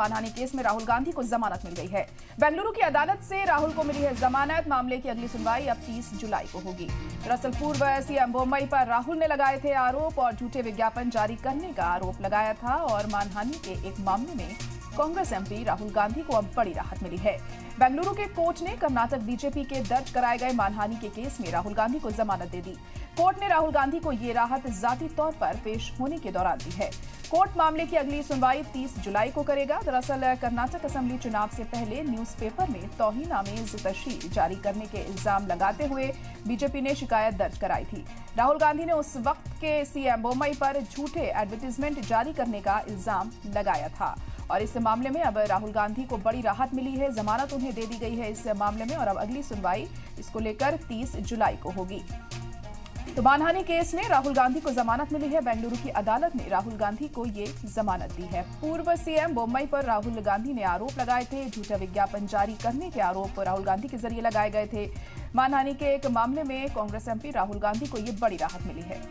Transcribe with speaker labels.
Speaker 1: मानहानि केस में राहुल गांधी को जमानत मिल गई है। बेंगलुरु की अदालत से राहुल को मिली है जमानत। मामले की अगली सुनवाई अब 30 जुलाई को होगी। दरअसल पूर्व सीएम बोम्मई पर राहुल ने लगाए थे आरोप और झूठे विज्ञापन जारी करने का आरोप लगाया था और मानहानि के एक मामले में कांग्रेस एमपी राहुल गांधी को अब बड़ी राहत मिली है। बेंगलुरु के कोर्ट ने कर्नाटक बीजेपी के दर्ज कराए गए मानहानि के केस में राहुल गांधी को जमानत दे दी। कोर्ट ने राहुल गांधी को ये राहत जाती तौर पर पेश होने के दौरान दी है। कोर्ट मामले की अगली सुनवाई 30 जुलाई को करेगा। दरअसल कर्नाटक असेंबली चुनाव से पहले न्यूज़पेपर में तौहीन-आमेज तशरीह जारी करने के इल्जाम लगाते हुए बीजेपी ने शिकायत दर्ज कराई थी। राहुल गांधी ने उस वक्त के सीएम बोम्मई पर झूठे एडवर्टीजमेंट जारी करने का इल्जाम लगाया था और इस मामले में अब राहुल गांधी को बड़ी राहत मिली है। जमानत उन्हें दे दी गई है इस मामले में और अब अगली सुनवाई इसको लेकर 30 जुलाई को होगी। तो मानहानि केस में राहुल गांधी को जमानत मिली है। बेंगलुरु की अदालत ने राहुल गांधी को ये जमानत दी है। पूर्व सीएम बोम्मई पर राहुल गांधी ने आरोप लगाए थे। झूठा विज्ञापन जारी करने के आरोप राहुल गांधी के जरिए लगाए गए थे। मानहानि के एक मामले में कांग्रेस एमपी राहुल गांधी को ये बड़ी राहत मिली है।